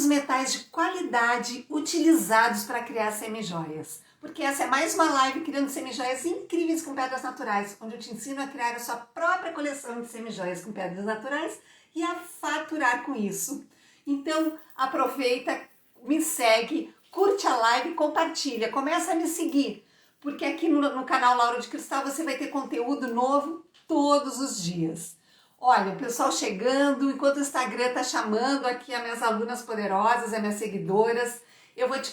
os metais de qualidade utilizados para criar semijoias. Porque essa é mais uma live criando semijoias incríveis com pedras naturais, onde eu te ensino a criar a sua própria coleção de semijoias com pedras naturais e a faturar com isso. Então aproveita, me segue, curte a live, compartilha, começa a me seguir, porque aqui no canal Laura de Cristal você vai ter conteúdo novo todos os dias. Olha, o pessoal chegando, enquanto o Instagram está chamando aqui as minhas alunas poderosas, as minhas seguidoras, eu vou te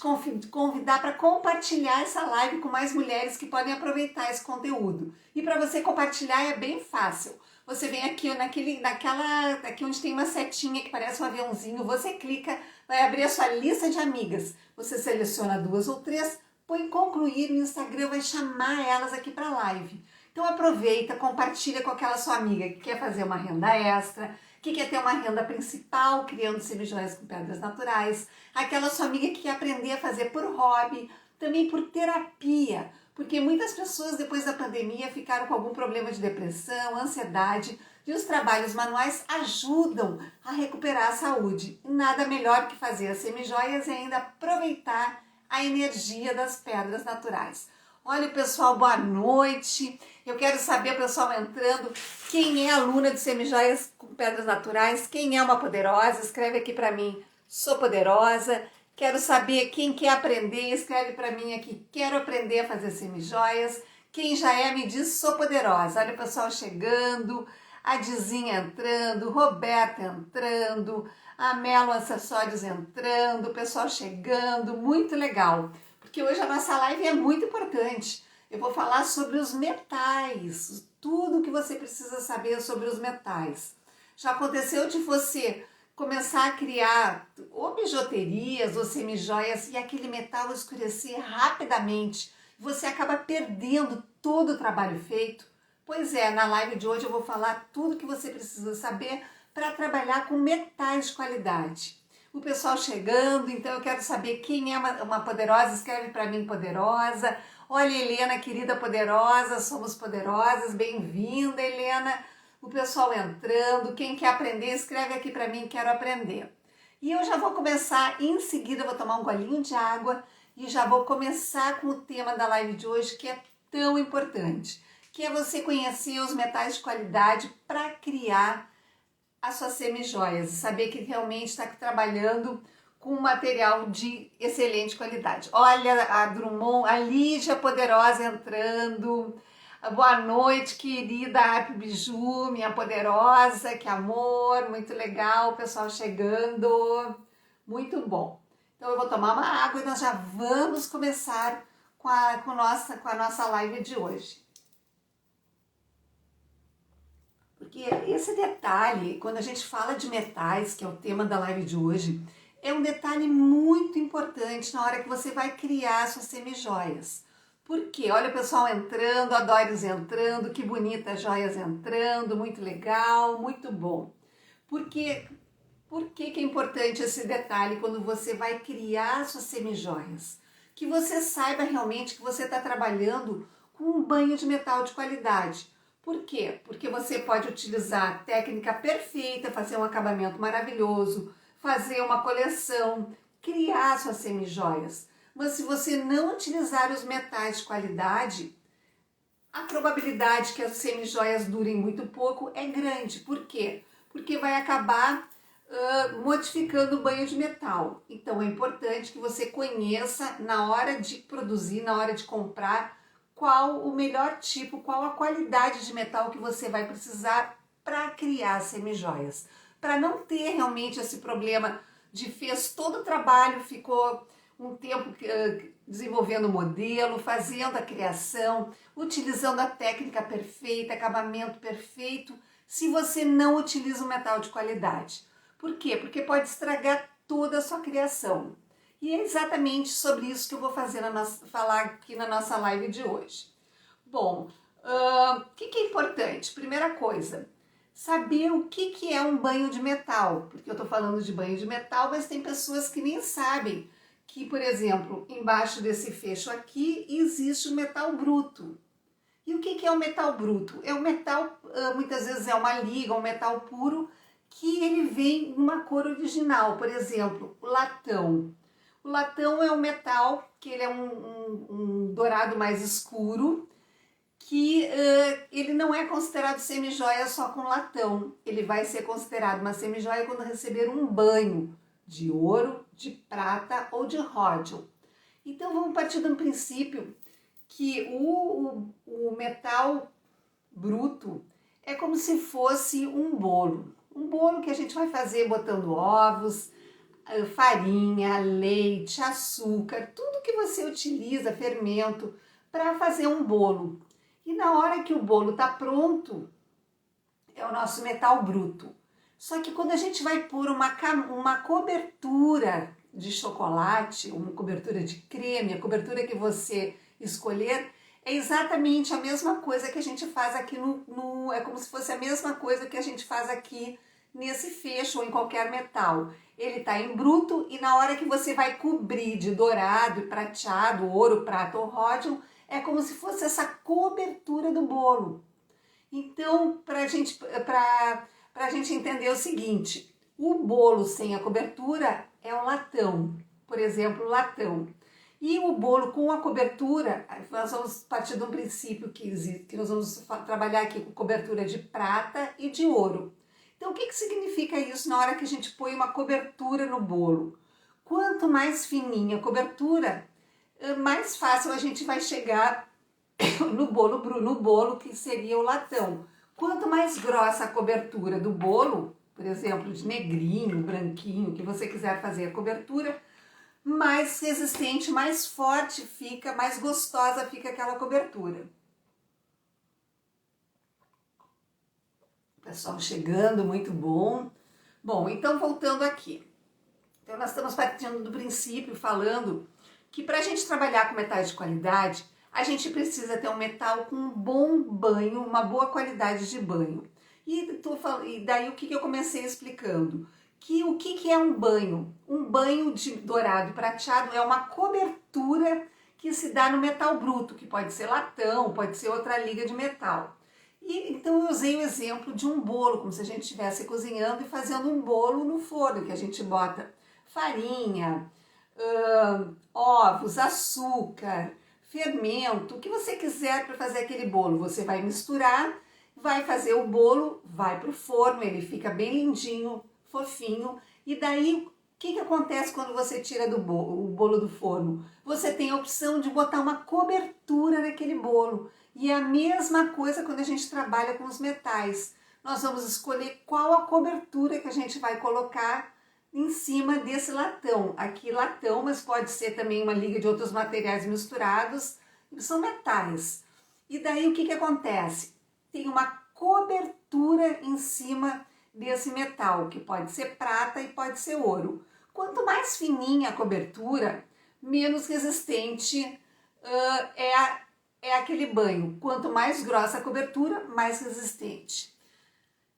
convidar para compartilhar essa live com mais mulheres que podem aproveitar esse conteúdo. E para você compartilhar é bem fácil. Você vem aqui aqui onde tem uma setinha que parece um aviãozinho, você clica, vai abrir a sua lista de amigas. Você seleciona 2 ou 3, põe concluir, o Instagram vai chamar elas aqui para a live. Então aproveita, compartilha com aquela sua amiga que quer fazer uma renda extra, que quer ter uma renda principal criando semijoias com pedras naturais, aquela sua amiga que quer aprender a fazer por hobby, também por terapia, porque muitas pessoas depois da pandemia ficaram com algum problema de depressão, ansiedade, e os trabalhos manuais ajudam a recuperar a saúde. Nada melhor que fazer as semijoias e ainda aproveitar a energia das pedras naturais. Olha, pessoal, boa noite. Eu quero saber, pessoal entrando, quem é aluna de semijoias com pedras naturais, quem é uma poderosa, escreve aqui para mim, sou poderosa. Quero saber quem quer aprender, escreve para mim aqui, quero aprender a fazer semijoias. Quem já é, me diz, sou poderosa. Olha o pessoal chegando, a Dizinha entrando, Roberta entrando, a Melo Acessórios entrando, o pessoal chegando, muito legal. Porque hoje a nossa live é muito importante. Eu vou falar sobre os metais, tudo que você precisa saber sobre os metais. Já aconteceu de você começar a criar ou bijuterias ou semijoias e aquele metal escurecer rapidamente, você acaba perdendo todo o trabalho feito? Pois é, na live de hoje eu vou falar tudo que você precisa saber para trabalhar com metais de qualidade. O pessoal chegando, então eu quero saber quem é uma poderosa, escreve para mim poderosa. Olha, Helena, querida poderosa, somos poderosas, bem-vinda, Helena. O pessoal entrando, quem quer aprender, escreve aqui para mim, quero aprender. E eu já vou começar, em seguida eu vou tomar um golinho de água e já vou começar com o tema da live de hoje, que é tão importante, que é você conhecer os metais de qualidade para criar as suas semijoias, saber que realmente está trabalhando com um material de excelente qualidade. Olha a Drummond, a Lígia Poderosa entrando. Boa noite, querida Ap Biju, minha poderosa, que amor, muito legal, o pessoal chegando, muito bom. Então eu vou tomar uma água e nós já vamos começar com a nossa live de hoje. Porque esse detalhe, quando a gente fala de metais, que é o tema da live de hoje, é um detalhe muito importante na hora que você vai criar suas semijoias. Por quê? Olha o pessoal entrando, a Doris entrando, que bonita, joias entrando, muito legal, muito bom. Por que é importante esse detalhe quando você vai criar suas semijoias? Que você saiba realmente que você está trabalhando com um banho de metal de qualidade. Por quê? Porque você pode utilizar a técnica perfeita, fazer um acabamento maravilhoso, fazer uma coleção, criar suas semijoias. Mas se você não utilizar os metais de qualidade, a probabilidade que as semijoias durem muito pouco é grande. Por quê? Porque vai acabar modificando o banho de metal. Então é importante que você conheça na hora de produzir, na hora de comprar, qual o melhor tipo, qual a qualidade de metal que você vai precisar para criar semijoias. Para não ter realmente esse problema de fez todo o trabalho, ficou um tempo desenvolvendo o modelo, fazendo a criação, utilizando a técnica perfeita, acabamento perfeito, se você não utiliza um metal de qualidade. Por quê? Porque pode estragar toda a sua criação. E é exatamente sobre isso que eu vou falar aqui na nossa live de hoje. Bom, o que é importante? Primeira coisa, saber o que é um banho de metal. Porque eu estou falando de banho de metal, mas tem pessoas que nem sabem que, por exemplo, embaixo desse fecho aqui existe o metal bruto. E o que é o metal bruto? É um metal, muitas vezes é uma liga, um metal puro, que ele vem numa cor original. Por exemplo, o latão. O latão é um metal que ele é um dourado mais escuro, que ele não é considerado semijoia só com latão. Ele vai ser considerado uma semijoia quando receber um banho de ouro, de prata ou de ródio. Então vamos partir de um princípio que o metal bruto é como se fosse um bolo. Um bolo que a gente vai fazer botando ovos, farinha, leite, açúcar, tudo que você utiliza, fermento, para fazer um bolo. E na hora que o bolo está pronto, é o nosso metal bruto. Só que quando a gente vai pôr uma cobertura de chocolate, uma cobertura de creme, a cobertura que você escolher, é exatamente a mesma coisa que a gente faz aqui é como se fosse a mesma coisa que a gente faz aqui nesse fecho ou em qualquer metal. Ele está em bruto e na hora que você vai cobrir de dourado e prateado, ouro, prata ou ródio, é como se fosse essa cobertura do bolo. Então, para a gente entender o seguinte, o bolo sem a cobertura é o latão, por exemplo, o latão. E o bolo com a cobertura, nós vamos partir de um princípio que nós vamos trabalhar aqui com cobertura de prata e de ouro. Então, o que significa isso na hora que a gente põe uma cobertura no bolo? Quanto mais fininha a cobertura, mais fácil a gente vai chegar no bolo que seria o latão. Quanto mais grossa a cobertura do bolo, por exemplo, de negrinho, branquinho, que você quiser fazer a cobertura, mais resistente, mais forte fica, mais gostosa fica aquela cobertura. Pessoal chegando, muito bom. Bom, então voltando aqui. Então nós estamos partindo do princípio, falando que para a gente trabalhar com metais de qualidade, a gente precisa ter um metal com um bom banho, uma boa qualidade de banho. E daí o que eu comecei explicando? Que o que é um banho? Um banho de dourado e prateado é uma cobertura que se dá no metal bruto, que pode ser latão, pode ser outra liga de metal. E então eu usei o exemplo de um bolo, como se a gente estivesse cozinhando e fazendo um bolo no forno, que a gente bota farinha, ovos, açúcar, fermento, o que você quiser para fazer aquele bolo. Você vai misturar, vai fazer o bolo, vai para o forno, ele fica bem lindinho, fofinho. E daí, o que acontece quando você tira o bolo do forno? Você tem a opção de botar uma cobertura naquele bolo. E é a mesma coisa quando a gente trabalha com os metais. Nós vamos escolher qual a cobertura que a gente vai colocar em cima desse latão. Aqui latão, mas pode ser também uma liga de outros materiais misturados. São metais. E daí o que acontece? Tem uma cobertura em cima desse metal, que pode ser prata e pode ser ouro. Quanto mais fininha a cobertura, menos resistente é aquele banho. Quanto mais grossa a cobertura, mais resistente.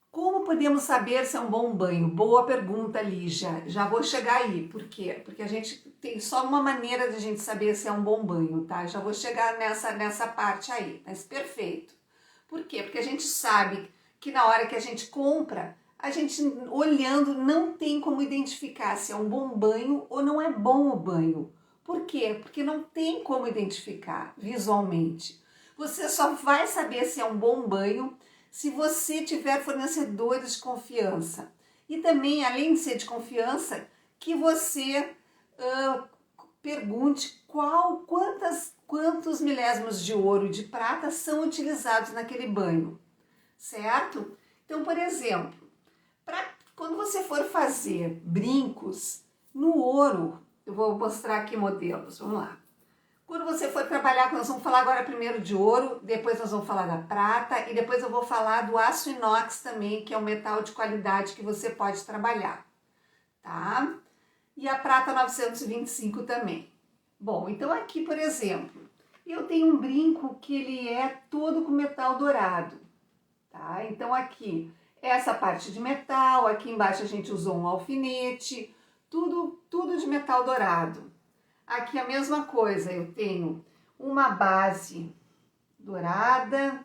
Como podemos saber se é um bom banho? Boa pergunta, Lígia. Já vou chegar aí. Por quê? Porque a gente tem só uma maneira de a gente saber se é um bom banho, tá? Já vou chegar nessa parte aí, mas perfeito. Por quê? Porque a gente sabe que na hora que a gente compra, a gente olhando não tem como identificar se é um bom banho ou não é bom o banho. Por quê? Porque não tem como identificar visualmente. Você só vai saber se é um bom banho se você tiver fornecedores de confiança. E também, além de ser de confiança, que você pergunte quantos milésimos de ouro e de prata são utilizados naquele banho, certo? Então, por exemplo, quando você for fazer brincos no ouro, eu vou mostrar aqui modelos, vamos lá. Quando você for trabalhar, nós vamos falar agora primeiro de ouro, depois nós vamos falar da prata e depois eu vou falar do aço inox também, que é um metal de qualidade que você pode trabalhar, tá? E a prata 925 também. Bom, então aqui, por exemplo, eu tenho um brinco que ele é todo com metal dourado, tá? Então aqui, essa parte de metal, aqui embaixo a gente usou um alfinete, tudo de metal dourado. Aqui a mesma coisa, eu tenho uma base dourada,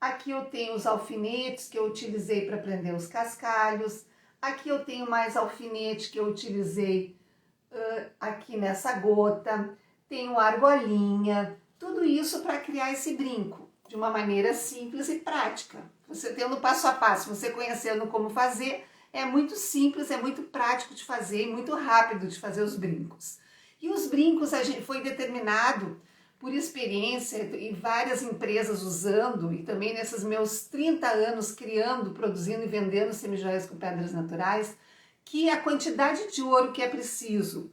aqui eu tenho os alfinetes que eu utilizei para prender os cascalhos, Aqui eu tenho mais alfinete que eu utilizei aqui nessa gota. Tenho argolinha, tudo isso para criar esse brinco de uma maneira simples e prática. Você tendo passo a passo, você conhecendo como fazer, é muito simples, é muito prático de fazer e muito rápido de fazer os brincos. E os brincos a gente foi determinado por experiência e várias empresas usando, e também nesses meus 30 anos criando, produzindo e vendendo semijoias com pedras naturais, que a quantidade de ouro que é preciso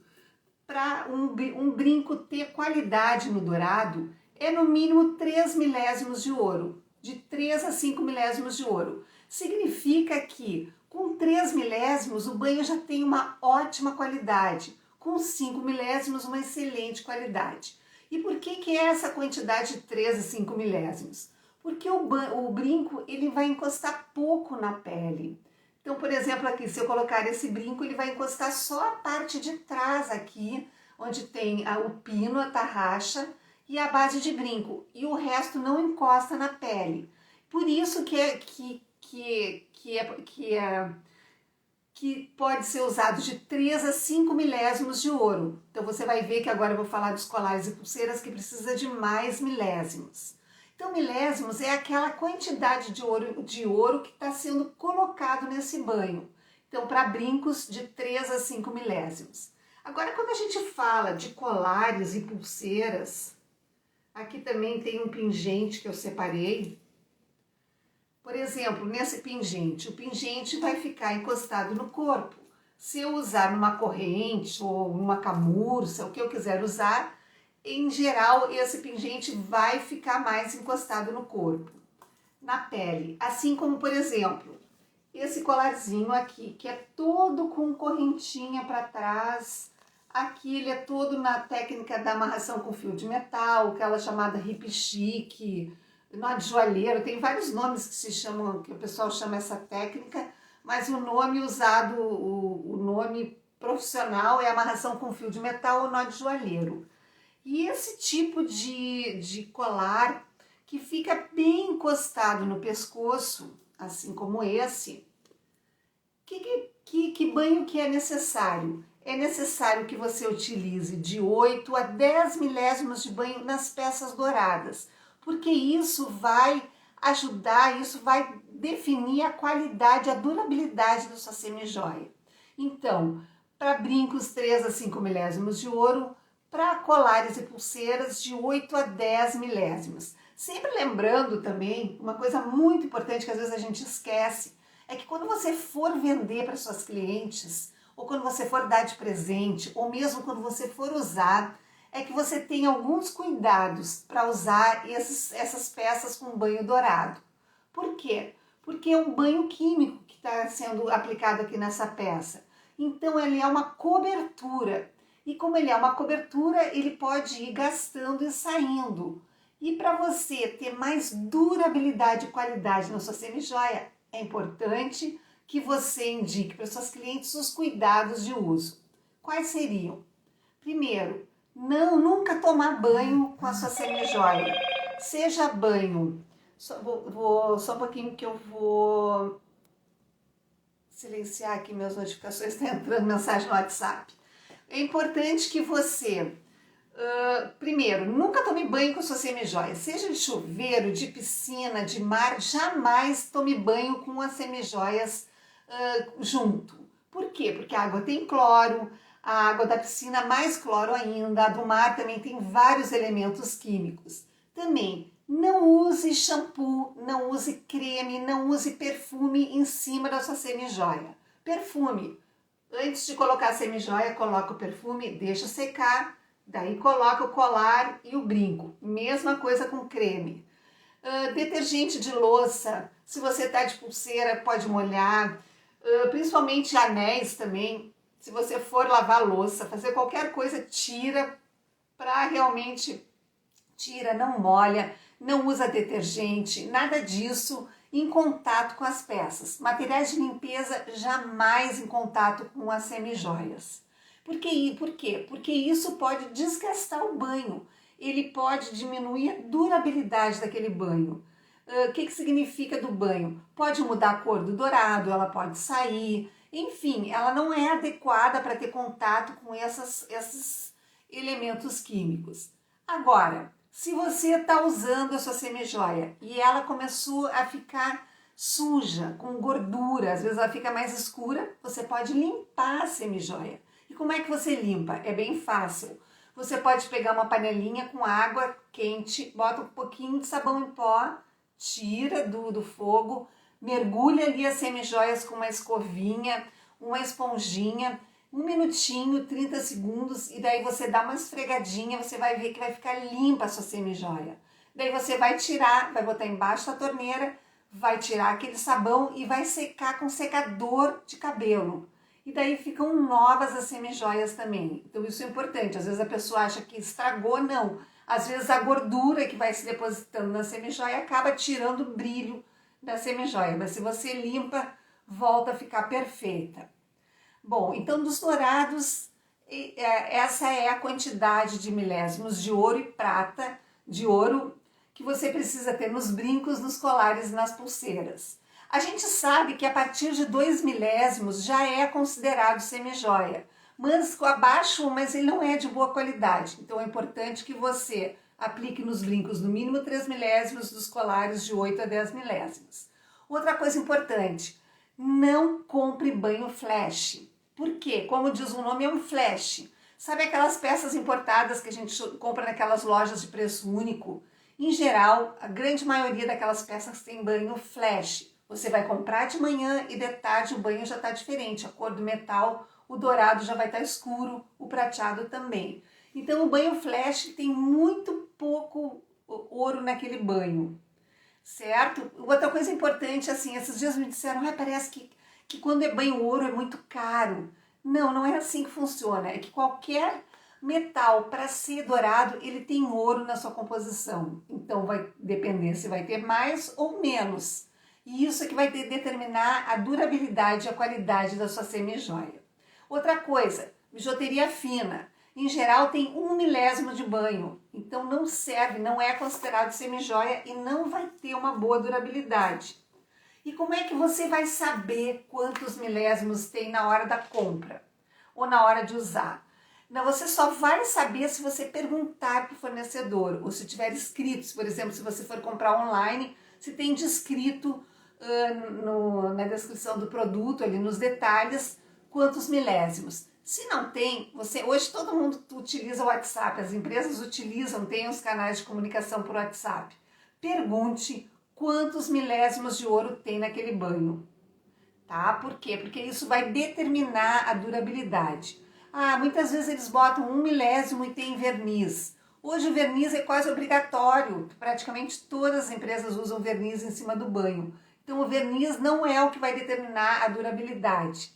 para um brinco ter qualidade no dourado é no mínimo 3 milésimos de ouro, de 3 a 5 milésimos de ouro. Significa que com 3 milésimos o banho já tem uma ótima qualidade, com 5 milésimos uma excelente qualidade. E por que é essa quantidade de 3 a 5 milésimos? Porque o brinco ele vai encostar pouco na pele. Então, por exemplo, aqui, se eu colocar esse brinco, ele vai encostar só a parte de trás aqui, onde tem o pino, a tarraxa e a base de brinco. E o resto não encosta na pele. Por isso que pode ser usado de 3 a 5 milésimos de ouro. Então, você vai ver que agora eu vou falar dos colares e pulseiras que precisa de mais milésimos. Então, milésimos é aquela quantidade de ouro que está sendo colocado nesse banho. Então, para brincos, de 3 a 5 milésimos. Agora, quando a gente fala de colares e pulseiras, aqui também tem um pingente que eu separei. Por exemplo, nesse pingente, o pingente vai ficar encostado no corpo. Se eu usar numa corrente ou numa camurça, o que eu quiser usar, em geral, esse pingente vai ficar mais encostado no corpo, na pele. Assim como, por exemplo, esse colarzinho aqui, que é todo com correntinha para trás. Aqui ele é todo na técnica da amarração com fio de metal, aquela chamada hip chic, nó de joalheiro. Tem vários nomes que se chamam, que o pessoal chama essa técnica, mas o nome usado, o nome profissional é amarração com fio de metal ou nó de joalheiro. E esse tipo de colar que fica bem encostado no pescoço, assim como esse, que banho que é necessário? É necessário que você utilize de 8 a 10 milésimos de banho nas peças douradas, porque isso vai ajudar, isso vai definir a qualidade, a durabilidade da sua semijoia. Então, para brincos 3 a 5 milésimos de ouro, para colares e pulseiras de 8 a 10 milésimos. Sempre lembrando também, uma coisa muito importante que às vezes a gente esquece, é que quando você for vender para suas clientes, ou quando você for dar de presente, ou mesmo quando você for usar, é que você tenha alguns cuidados para usar essas peças com banho dourado. Por quê? Porque é um banho químico que está sendo aplicado aqui nessa peça. Então ele é uma cobertura. E como ele é uma cobertura, ele pode ir gastando e saindo. E para você ter mais durabilidade e qualidade na sua semijoia, é importante que você indique para suas clientes os cuidados de uso. Quais seriam? Primeiro, nunca tomar banho com a sua semijoia. Seja banho, só um pouquinho que eu vou silenciar aqui minhas notificações, está entrando mensagem no WhatsApp. É importante que você, primeiro, nunca tome banho com sua semijoia, seja de chuveiro, de piscina, de mar, jamais tome banho com as semijoias junto. Por quê? Porque a água tem cloro, a água da piscina mais cloro ainda, a do mar também tem vários elementos químicos. Também, não use shampoo, não use creme, não use perfume em cima da sua semijoia. Perfume. Antes de colocar a semijoia, coloca o perfume, deixa secar, daí coloca o colar e o brinco. Mesma coisa com creme. Detergente de louça, se você está de pulseira, pode molhar. Principalmente anéis também. Se você for lavar louça, fazer qualquer coisa, tira para realmente... Tira, não molha, não usa detergente, nada disso em contato com as peças. Materiais de limpeza jamais em contato com as semijoias. Por quê? Porque isso pode desgastar o banho. Ele pode diminuir a durabilidade daquele banho. O que significa do banho? Pode mudar a cor do dourado, ela pode sair. Enfim, ela não é adequada para ter contato com esses elementos químicos. Agora, se você está usando a sua semijoia e ela começou a ficar suja, com gordura, às vezes ela fica mais escura, você pode limpar a semijoia. E como é que você limpa? É bem fácil. Você pode pegar uma panelinha com água quente, bota um pouquinho de sabão em pó, tira do fogo, mergulha ali as semijoias com uma escovinha, uma esponjinha, 1 minutinho, 30 segundos, e daí você dá uma esfregadinha, você vai ver que vai ficar limpa a sua semijoia. Daí você vai tirar, vai botar embaixo da torneira, vai tirar aquele sabão e vai secar com secador de cabelo. E daí ficam novas as semijoias também. Então isso é importante. Às vezes a pessoa acha que estragou, não. Às vezes a gordura que vai se depositando na semijoia acaba tirando o brilho da semijoia. Mas se você limpa, volta a ficar perfeita. Bom, então dos dourados, essa é a quantidade de milésimos de ouro e prata, de ouro, que você precisa ter nos brincos, nos colares e nas pulseiras. A gente sabe que a partir de 2 milésimos já é considerado semijoia, mas abaixo, mas ele não é de boa qualidade. Então é importante que você aplique nos brincos no mínimo 3 milésimos, dos colares de 8 a 10 milésimos. Outra coisa importante, não compre banho flash. Por quê? Como diz o nome, é um flash. Sabe aquelas peças importadas que a gente compra naquelas lojas de preço único? Em geral, a grande maioria daquelas peças tem banho flash. Você vai comprar de manhã e de tarde o banho já está diferente. A cor do metal, o dourado já vai estar escuro, o prateado também. Então o banho flash tem muito pouco ouro naquele banho, certo? Outra coisa importante, assim, esses dias me disseram, parece que quando é banho ouro é muito caro. Não, não é assim que funciona. É que qualquer metal, para ser dourado, ele tem ouro na sua composição. Então vai depender se vai ter mais ou menos. E isso é que vai determinar a durabilidade e a qualidade da sua semijoia. Outra coisa, bijuteria fina. Em geral tem 1 milésimo de banho, então não serve, não é considerado semijoia e não vai ter uma boa durabilidade. E como é que você vai saber quantos milésimos tem na hora da compra ou na hora de usar? Não, você só vai saber se você perguntar para o fornecedor ou se tiver escrito, por exemplo, se você for comprar online, se tem descrito na descrição do produto, ali nos detalhes, quantos milésimos. Se não tem, hoje todo mundo utiliza o WhatsApp, as empresas utilizam, tem os canais de comunicação por WhatsApp. Pergunte quantos milésimos de ouro tem naquele banho, tá? Por quê? Porque isso vai determinar a durabilidade. Muitas vezes eles botam 1 milésimo e tem verniz. Hoje o verniz é quase obrigatório, praticamente todas as empresas usam verniz em cima do banho. Então o verniz não é o que vai determinar a durabilidade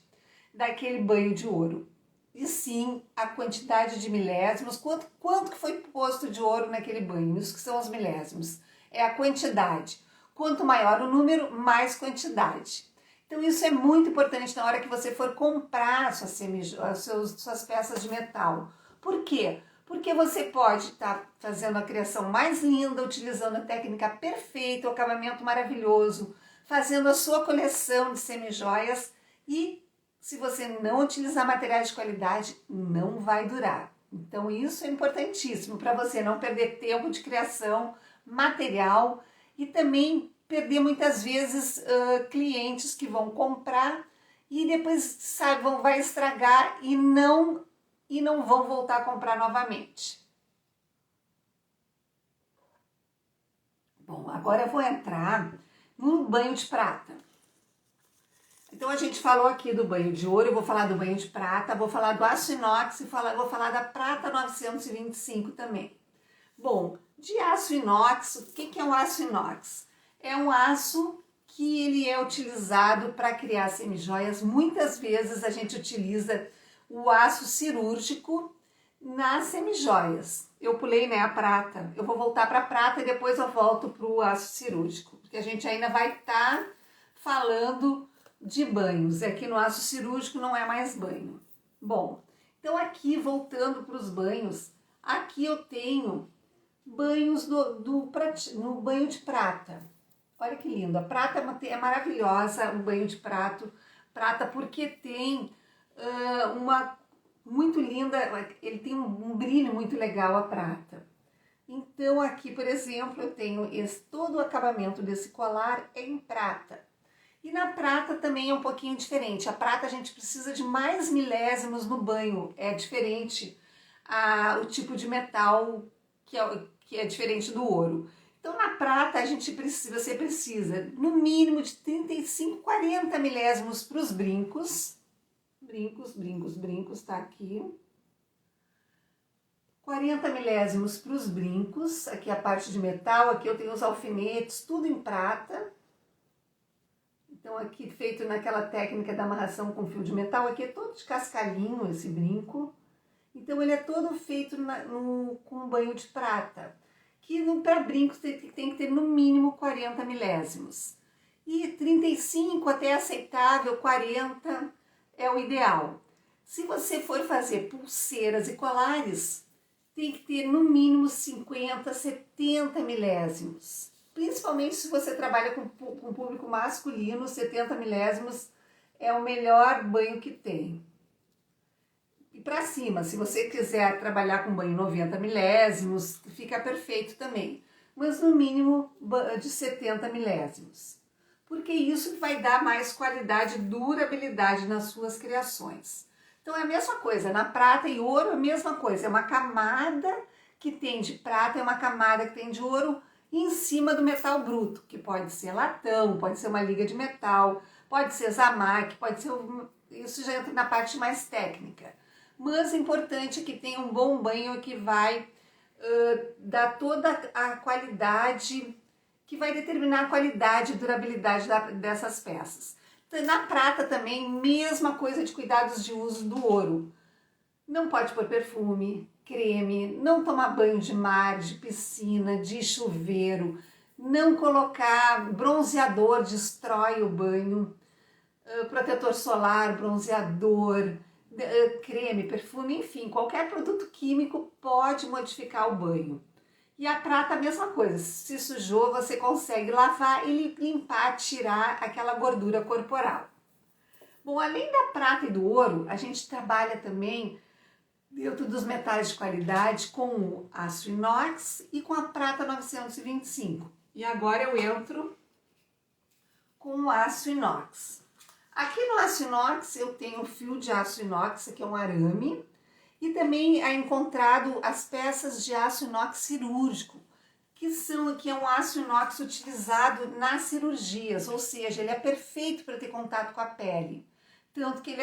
daquele banho de ouro. E sim a quantidade de milésimos, quanto que foi posto de ouro naquele banho, isso que são os milésimos. É a quantidade. Quanto maior o número, mais quantidade. Então isso é muito importante na hora que você for comprar suas peças de metal. Por quê? Porque você pode estar fazendo a criação mais linda, utilizando a técnica perfeita, o acabamento maravilhoso, fazendo a sua coleção de semijoias e se você não utilizar materiais de qualidade, não vai durar. Então isso é importantíssimo para você não perder tempo de criação, material e também perder muitas vezes clientes que vão comprar e depois vai estragar e não vão voltar a comprar novamente. Bom, agora eu vou entrar no banho de prata. Então a gente falou aqui do banho de ouro, eu vou falar do banho de prata, vou falar do aço inox e vou falar da prata 925 também. Bom, de aço inox, o que é o aço inox? É um aço que ele é utilizado para criar semijoias. Muitas vezes a gente utiliza o aço cirúrgico nas semijoias. Eu pulei, a prata. Eu vou voltar para a prata e depois eu volto para o aço cirúrgico, porque a gente ainda vai estar falando de banhos. Aqui no aço cirúrgico não é mais banho. Bom, então aqui voltando para os banhos, aqui eu tenho banhos no banho de prata. Olha que lindo, a prata é maravilhosa, o banho de prata porque tem uma muito linda, ele tem um brilho muito legal a prata. Então aqui, por exemplo, eu tenho todo o acabamento desse colar em prata. E na prata também é um pouquinho diferente. A prata a gente precisa de mais milésimos no banho. É diferente o tipo de metal que é diferente do ouro. Então na prata você precisa no mínimo de 35, 40 milésimos para os brincos. Brincos, tá aqui. 40 milésimos para os brincos, aqui a parte de metal, aqui eu tenho os alfinetes, tudo em prata. Então aqui feito naquela técnica da amarração com fio de metal, aqui é todo de cascalhinho esse brinco. Então ele é todo feito com banho de prata, que para brincos tem que ter no mínimo 40 milésimos. E 35 até aceitável, 40 é o ideal. Se você for fazer pulseiras e colares, tem que ter no mínimo 50, 70 milésimos. Principalmente se você trabalha com público masculino, 70 milésimos é o melhor banho que tem. E para cima, se você quiser trabalhar com banho 90 milésimos, fica perfeito também. Mas no mínimo de 70 milésimos. Porque isso vai dar mais qualidade e durabilidade nas suas criações. Então é a mesma coisa, na prata e ouro é a mesma coisa, é uma camada que tem de prata e uma camada que tem de ouro em cima do metal bruto, que pode ser latão, pode ser uma liga de metal, pode ser zamac, pode ser... Isso já entra na parte mais técnica. Mas é importante que tenha um bom banho que vai dar toda a qualidade, que vai determinar a qualidade e durabilidade dessas peças. Na prata também, mesma coisa de cuidados de uso do ouro. Não pode pôr perfume, creme, não tomar banho de mar, de piscina, de chuveiro, não colocar bronzeador, destrói o banho, protetor solar, bronzeador, creme, perfume, enfim, qualquer produto químico pode modificar o banho. E a prata a mesma coisa, se sujou você consegue lavar e limpar, tirar aquela gordura corporal. Bom, além da prata e do ouro, a gente trabalha também dentro dos metais de qualidade com o aço inox e com a prata 925. E agora eu entro com o aço inox. Aqui no aço inox eu tenho fio de aço inox, que é um arame, e também é encontrado as peças de aço inox cirúrgico, que é um aço inox utilizado nas cirurgias, ou seja, ele é perfeito para ter contato com a pele. Tanto que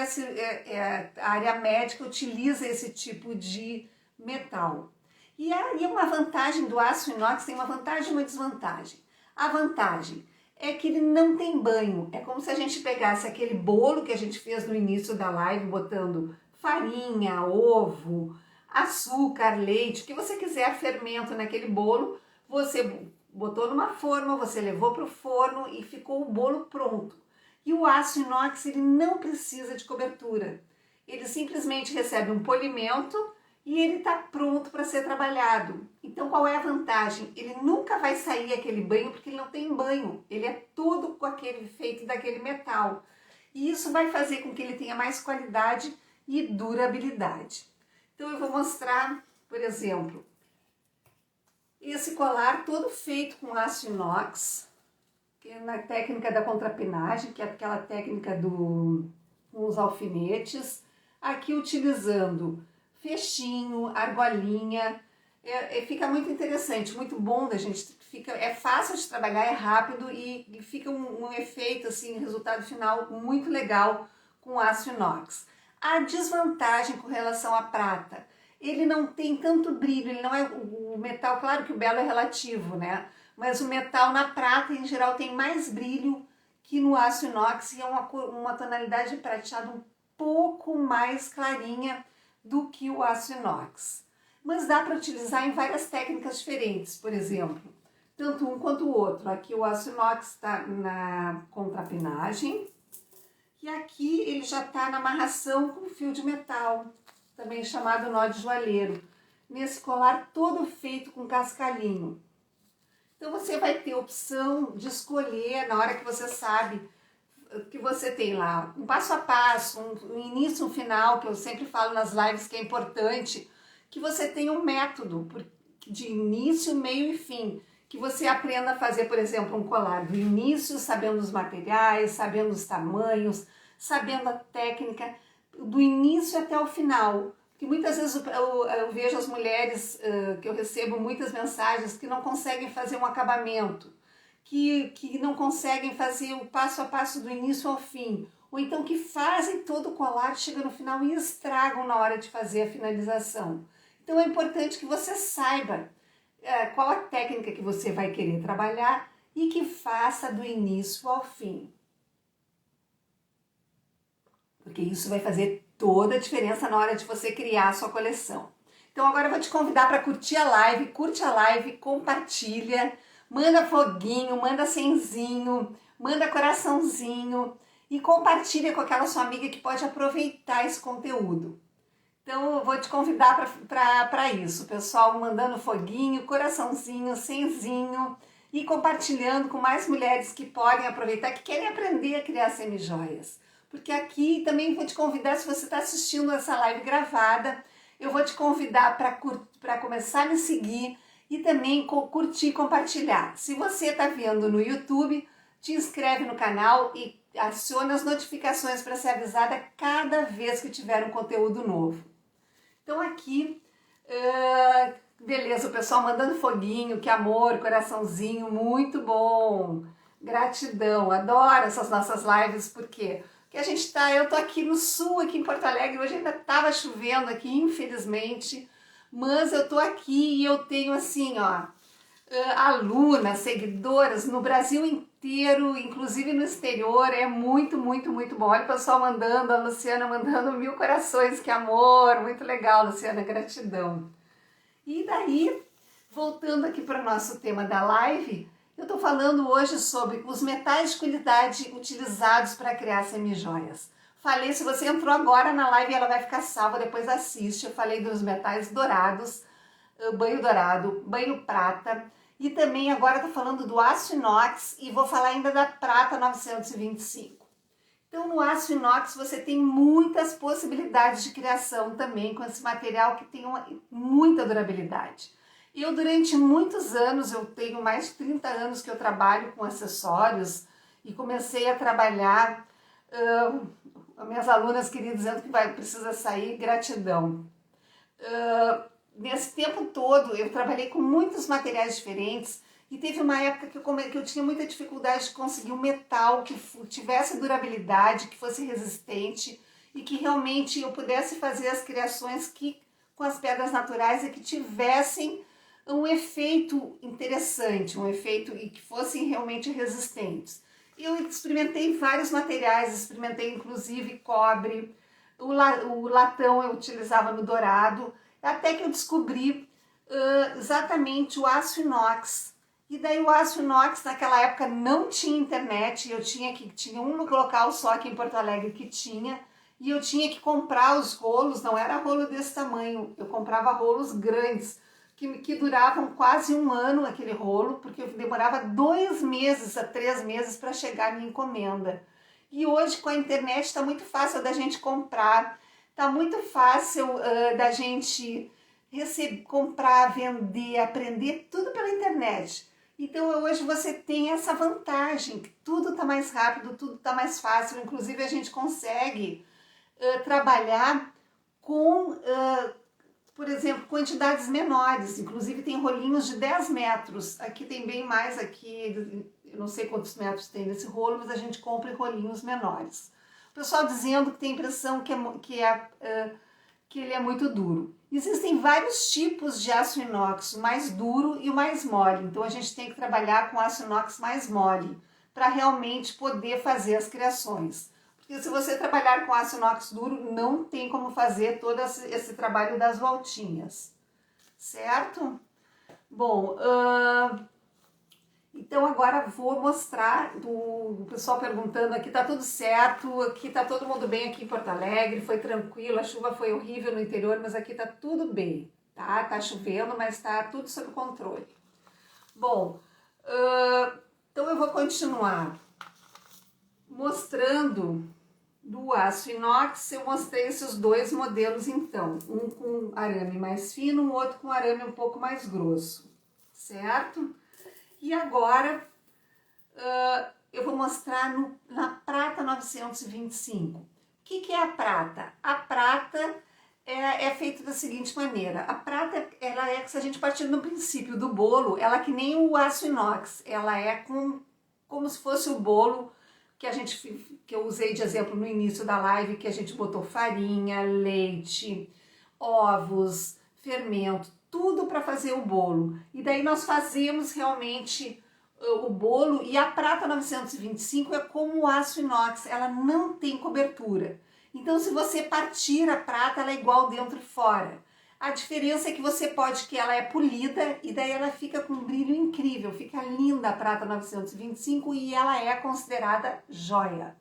a área médica utiliza esse tipo de metal. E aí uma vantagem do aço inox, tem uma vantagem e uma desvantagem. A vantagem é que ele não tem banho. É como se a gente pegasse aquele bolo que a gente fez no início da live, botando farinha, ovo, açúcar, leite, o que você quiser, fermento naquele bolo, você botou numa forma, você levou para o forno e ficou o bolo pronto. E o aço inox, ele não precisa de cobertura. Ele simplesmente recebe um polimento e ele está pronto para ser trabalhado. Então qual é a vantagem? Ele nunca vai sair aquele banho porque ele não tem banho. Ele é tudo com aquele feito daquele metal. E isso vai fazer com que ele tenha mais qualidade e durabilidade. Então eu vou mostrar, por exemplo, esse colar todo feito com aço inox, que é na técnica da contrapenagem, que é aquela técnica com os alfinetes, aqui utilizando fechinho, argolinha, fica muito interessante, muito bom da gente, é fácil de trabalhar, é rápido e fica um efeito, assim, resultado final muito legal com aço inox. A desvantagem com relação à prata, ele não tem tanto brilho, ele não é o metal, claro que o belo é relativo, né? Mas o metal na prata, em geral, tem mais brilho que no aço inox e é uma tonalidade de prateado um pouco mais clarinha do que o aço inox. Mas dá para utilizar em várias técnicas diferentes, por exemplo, tanto um quanto o outro. Aqui o aço inox está na contrapenagem e aqui ele já está na amarração com fio de metal, também chamado nó de joalheiro, nesse colar todo feito com cascalhinho. Então você vai ter opção de escolher, na hora que você sabe que você tem lá um passo a passo, um início, um final, que eu sempre falo nas lives que é importante, que você tenha um método de início, meio e fim, que você aprenda a fazer, por exemplo, um colar do início, sabendo os materiais, sabendo os tamanhos, sabendo a técnica, do início até o final. Que muitas vezes eu vejo as mulheres, que eu recebo muitas mensagens, que não conseguem fazer um acabamento, que não conseguem fazer o passo a passo do início ao fim, ou então que fazem todo o colar, chega no final e estragam na hora de fazer a finalização. Então é importante que você saiba qual a técnica que você vai querer trabalhar e que faça do início ao fim. Porque isso vai fazer toda a diferença na hora de você criar a sua coleção. Então agora eu vou te convidar para curtir a live, curte a live, compartilha, manda foguinho, manda senzinho, manda coraçãozinho e compartilha com aquela sua amiga que pode aproveitar esse conteúdo. Então eu vou te convidar para isso, pessoal, mandando foguinho, coraçãozinho, senzinho e compartilhando com mais mulheres que podem aproveitar, que querem aprender a criar semijoias. Porque aqui também vou te convidar, se você está assistindo essa live gravada, eu vou te convidar para começar a me seguir e também curtir e compartilhar. Se você está vendo no YouTube, te inscreve no canal e aciona as notificações para ser avisada cada vez que tiver um conteúdo novo. Então aqui, beleza, o pessoal mandando foguinho, que amor, coraçãozinho, muito bom. Gratidão, adoro essas nossas lives, porque eu tô aqui no sul, aqui em Porto Alegre, hoje ainda tava chovendo aqui, infelizmente, mas eu tô aqui e eu tenho assim, ó, alunas, seguidoras no Brasil inteiro, inclusive no exterior, é muito, muito, muito bom. Olha o pessoal mandando, a Luciana mandando 1000 corações, que amor, muito legal, Luciana, gratidão. E daí, voltando aqui para o nosso tema da live, eu estou falando hoje sobre os metais de qualidade utilizados para criar semijoias. Falei, se você entrou agora na live, ela vai ficar salva, depois assiste. Eu falei dos metais dourados, banho dourado, banho prata, e também agora estou falando do aço inox e vou falar ainda da prata 925. Então no aço inox você tem muitas possibilidades de criação também com esse material que tem muita durabilidade. Eu durante muitos anos, eu tenho mais de 30 anos que eu trabalho com acessórios e comecei a trabalhar, minhas alunas queriam dizendo que precisa sair, gratidão. Nesse tempo todo eu trabalhei com muitos materiais diferentes e teve uma época que eu tinha muita dificuldade de conseguir um metal que tivesse durabilidade, que fosse resistente e que realmente eu pudesse fazer as criações com as pedras naturais e que tivessem um efeito interessante, um efeito e que fossem realmente resistentes. Eu experimentei vários materiais, experimentei inclusive cobre, o latão eu utilizava no dourado, até que eu descobri exatamente o aço inox. E daí o aço inox naquela época não tinha internet, tinha um local só aqui em Porto Alegre que tinha, e eu tinha que comprar os rolos, não era rolo desse tamanho, eu comprava rolos grandes, que duravam quase um ano aquele rolo, porque eu demorava 2 meses a 3 meses para chegar a minha encomenda. E hoje com a internet está muito fácil da gente comprar, está muito fácil da gente comprar, vender, aprender tudo pela internet. Então hoje você tem essa vantagem, que tudo está mais rápido, tudo está mais fácil, inclusive a gente consegue trabalhar com, por exemplo, quantidades menores, inclusive tem rolinhos de 10 metros, aqui tem bem mais, aqui eu não sei quantos metros tem nesse rolo, mas a gente compra em rolinhos menores. O pessoal dizendo que tem a impressão que ele é muito duro. Existem vários tipos de aço inox, o mais duro e o mais mole. Então a gente tem que trabalhar com aço inox mais mole para realmente poder fazer as criações. Porque se você trabalhar com aço inox duro, não tem como fazer todo esse trabalho das voltinhas. Certo? Bom, então agora vou mostrar, o pessoal perguntando aqui, tá tudo certo, aqui tá todo mundo bem aqui em Porto Alegre, foi tranquilo, a chuva foi horrível no interior, mas aqui tá tudo bem, tá? Tá chovendo, mas tá tudo sob controle. Bom, então eu vou continuar mostrando do aço inox, eu mostrei esses dois modelos então, um com arame mais fino, o outro com arame um pouco mais grosso, certo? E agora eu vou mostrar na prata 925. O que é a prata? A prata é feita da seguinte maneira, a prata, ela é, se a gente partir do princípio do bolo, ela é que nem o aço inox, ela é como se fosse o bolo que eu usei de exemplo no início da live, que a gente botou farinha, leite, ovos, fermento, tudo para fazer o bolo. E daí nós fazemos realmente o bolo, e a prata 925 é como o aço inox, ela não tem cobertura. Então se você partir a prata, ela é igual dentro e fora. A diferença é que ela é polida e daí ela fica com um brilho incrível, fica linda a prata 925 e ela é considerada joia.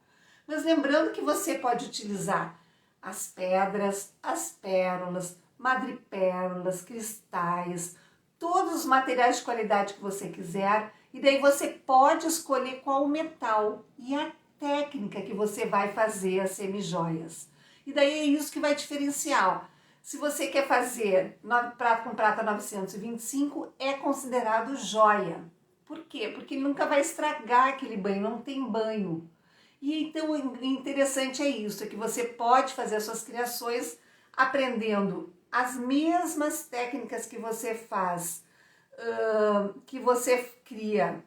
Mas lembrando que você pode utilizar as pedras, as pérolas, madrepérolas, cristais, todos os materiais de qualidade que você quiser, e daí você pode escolher qual metal e a técnica que você vai fazer as semijoias. E daí é isso que vai diferenciar. Se você quer fazer prata com prata 925, é considerado joia. Por quê? Porque ele nunca vai estragar aquele banho, não tem banho. E então o interessante é isso, é que você pode fazer as suas criações aprendendo as mesmas técnicas que você faz, que você cria.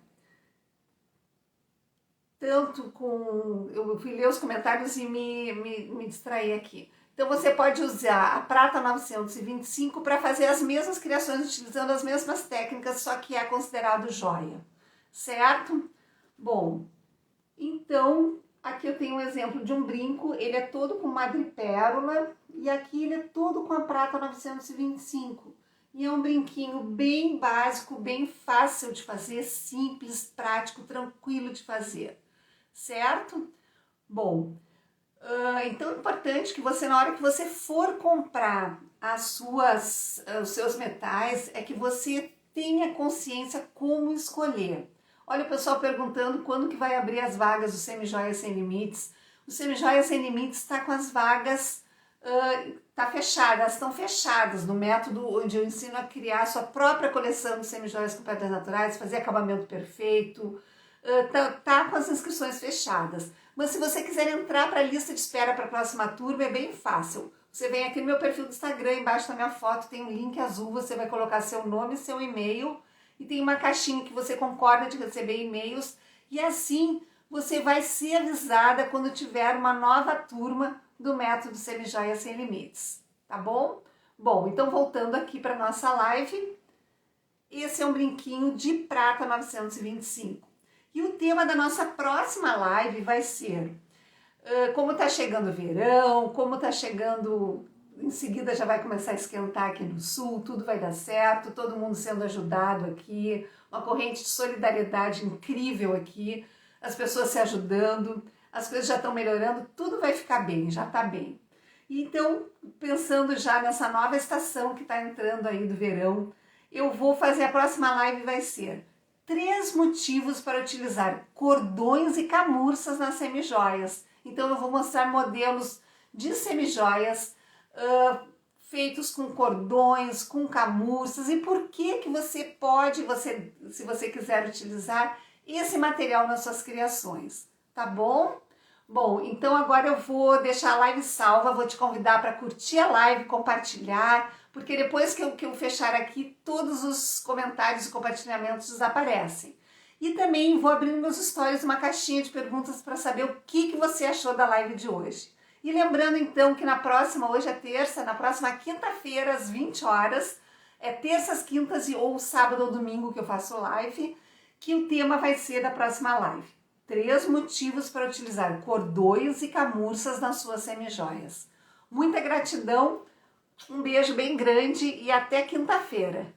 Tanto com... Eu fui ler os comentários e me distraí aqui. Então você pode usar a prata 925 para fazer as mesmas criações utilizando as mesmas técnicas, só que é considerado joia, certo? Bom, então aqui eu tenho um exemplo de um brinco, ele é todo com madrepérola e aqui ele é todo com a prata 925. E é um brinquinho bem básico, bem fácil de fazer, simples, prático, tranquilo de fazer, certo? Bom, então é importante que você, na hora que você for comprar os seus metais, é que você tenha consciência como escolher. Olha o pessoal perguntando quando que vai abrir as vagas do Semijoias Sem Limites. O Semijoias Sem Limites está com as vagas, elas estão fechadas no método onde eu ensino a criar a sua própria coleção de semijoias com pedras naturais, fazer acabamento perfeito, tá com as inscrições fechadas. Mas se você quiser entrar para a lista de espera para a próxima turma, é bem fácil. Você vem aqui no meu perfil do Instagram, embaixo da minha foto tem um link azul, você vai colocar seu nome e seu e-mail, e tem uma caixinha que você concorda de receber e-mails, e assim você vai ser avisada quando tiver uma nova turma do método Semijoias Sem Limites, tá bom? Bom, então voltando aqui para nossa live, esse é um brinquinho de prata 925. E o tema da nossa próxima live vai ser como tá chegando o verão, como tá chegando, em seguida já vai começar a esquentar aqui no sul, tudo vai dar certo, todo mundo sendo ajudado aqui, uma corrente de solidariedade incrível aqui, as pessoas se ajudando, as coisas já estão melhorando, tudo vai ficar bem, já tá bem. Então, pensando já nessa nova estação que está entrando aí do verão, eu vou fazer a próxima live, vai ser 3 motivos para utilizar cordões e camurças nas semijoias. Então eu vou mostrar modelos de semijoias feitos com cordões, com camurças, e por que você pode, se você quiser utilizar esse material nas suas criações, tá bom? Bom, então agora eu vou deixar a live salva, vou te convidar para curtir a live, compartilhar, porque depois que eu fechar aqui, todos os comentários e compartilhamentos desaparecem. E também vou abrir nos meus stories uma caixinha de perguntas para saber o que você achou da live de hoje. E lembrando então que hoje é terça, na próxima quinta-feira às 20 horas, é terças, quintas ou sábado ou domingo que eu faço live, que o tema vai ser da próxima live. 3 motivos para utilizar cordões e camurças nas suas semijoias. Muita gratidão, um beijo bem grande e até quinta-feira.